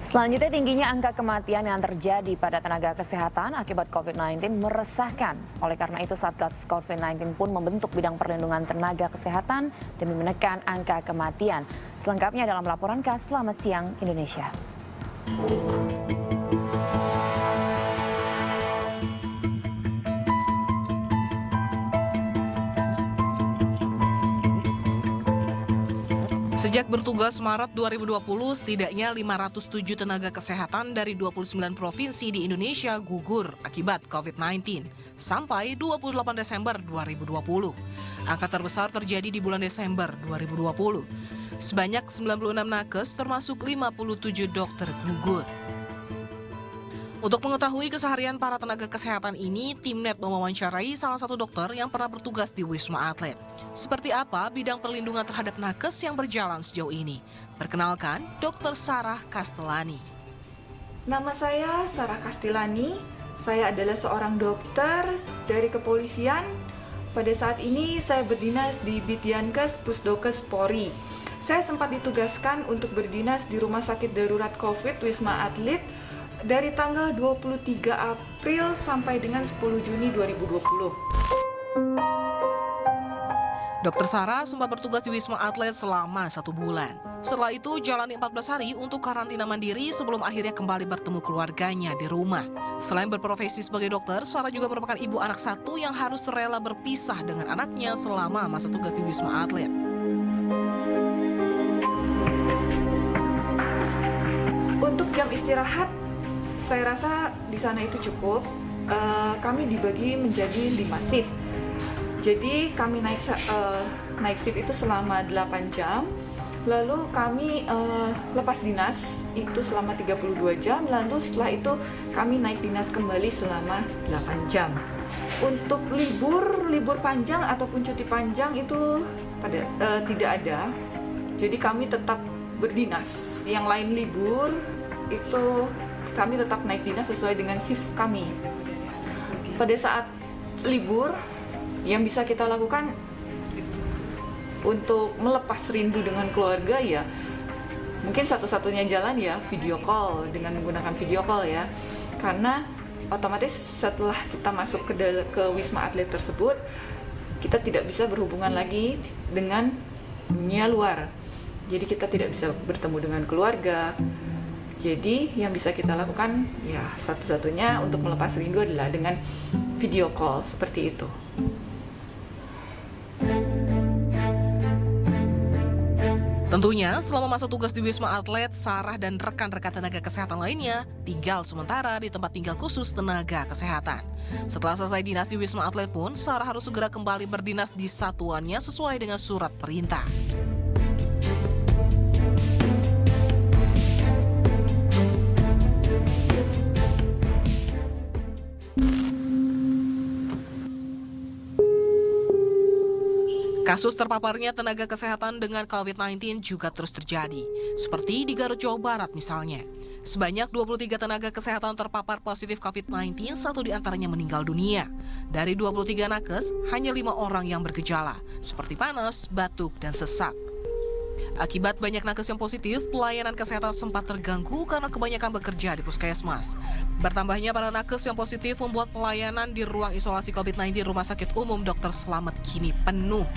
Selanjutnya, tingginya angka kematian yang terjadi pada tenaga kesehatan akibat COVID-19 meresahkan. Oleh karena itu, Satgas COVID-19 pun membentuk bidang perlindungan tenaga kesehatan demi menekan angka kematian. Selengkapnya dalam laporan khas Selamat Siang Indonesia. Sejak bertugas Maret 2020, setidaknya 507 tenaga kesehatan dari 29 provinsi di Indonesia gugur akibat COVID-19 sampai 28 Desember 2020. Angka terbesar terjadi di bulan Desember 2020. Sebanyak 96 nakes termasuk 57 dokter gugur. Untuk mengetahui keseharian para tenaga kesehatan ini, Timnet mewawancarai salah satu dokter yang pernah bertugas di Wisma Atlet. Seperti apa bidang perlindungan terhadap nakes yang berjalan sejauh ini? Perkenalkan, Dr. Sarah Castellani. Nama saya Sarah Castellani. Saya adalah seorang dokter dari kepolisian. Pada saat ini saya berdinas di Bityankes Pusdokes Polri. Saya sempat ditugaskan untuk berdinas di Rumah Sakit Darurat COVID Wisma Atlet dari tanggal 23 April sampai dengan 10 Juni 2020. Dr. Sarah sempat bertugas di Wisma Atlet selama 1 bulan. Setelah itu jalani 14 hari untuk karantina mandiri sebelum akhirnya kembali bertemu keluarganya di rumah. Selain berprofesi sebagai dokter, Sarah juga merupakan ibu anak satu yang harus rela berpisah dengan anaknya selama masa tugas di Wisma Atlet. Untuk jam istirahat, saya rasa di sana itu cukup. Kami dibagi menjadi 5 shift. Jadi kami naik shift itu selama 8 jam. Lalu kami lepas dinas itu selama 32 jam. Lalu setelah itu kami naik dinas kembali selama 8 jam. Untuk libur panjang ataupun cuti panjang itu tidak ada. Jadi kami tetap berdinas. Yang lain libur itu kami tetap naik dinas sesuai dengan shift kami. Pada saat libur, yang bisa kita lakukan untuk melepas rindu dengan keluarga ya, mungkin satu-satunya jalan ya video call, dengan menggunakan video call ya. Karena otomatis setelah kita masuk ke Wisma Atlet tersebut, kita tidak bisa berhubungan lagi dengan dunia luar. Jadi kita tidak bisa bertemu dengan keluarga. Jadi yang bisa kita lakukan ya satu-satunya untuk melepas rindu adalah dengan video call seperti itu. Tentunya selama masa tugas di Wisma Atlet, Sarah dan rekan-rekan tenaga kesehatan lainnya tinggal sementara di tempat tinggal khusus tenaga kesehatan. Setelah selesai dinas di Wisma Atlet pun, Sarah harus segera kembali berdinas di satuannya sesuai dengan surat perintah. Kasus terpaparnya tenaga kesehatan dengan COVID-19 juga terus terjadi, seperti di Garut, Jawa Barat misalnya. Sebanyak 23 tenaga kesehatan terpapar positif COVID-19, 1 diantaranya meninggal dunia. Dari 23 nakes, hanya 5 orang yang bergejala, seperti panas, batuk, dan sesak. Akibat banyak nakes yang positif, pelayanan kesehatan sempat terganggu karena kebanyakan bekerja di puskesmas. Bertambahnya para nakes yang positif membuat pelayanan di ruang isolasi COVID-19 Rumah Sakit Umum Dr. Slamet kini penuh.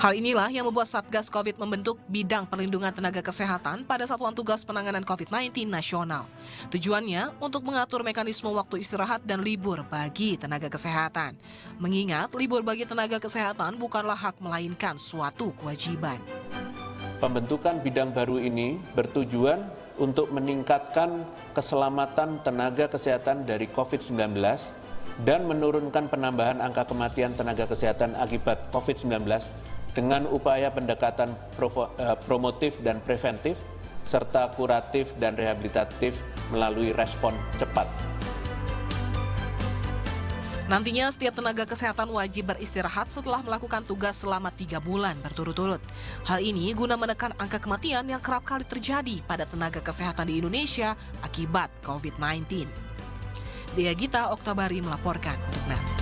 Hal inilah yang membuat Satgas COVID membentuk bidang perlindungan tenaga kesehatan pada Satuan Tugas Penanganan COVID-19 Nasional. Tujuannya untuk mengatur mekanisme waktu istirahat dan libur bagi tenaga kesehatan. Mengingat libur bagi tenaga kesehatan bukanlah hak melainkan suatu kewajiban. Pembentukan bidang baru ini bertujuan untuk meningkatkan keselamatan tenaga kesehatan dari COVID-19 dan menurunkan penambahan angka kematian tenaga kesehatan akibat COVID-19 dengan upaya pendekatan promotif dan preventif, serta kuratif dan rehabilitatif melalui respon cepat. Nantinya setiap tenaga kesehatan wajib beristirahat setelah melakukan tugas selama 3 bulan berturut-turut. Hal ini guna menekan angka kematian yang kerap kali terjadi pada tenaga kesehatan di Indonesia akibat COVID-19. Dea Gita Oktabari melaporkan untuk NET.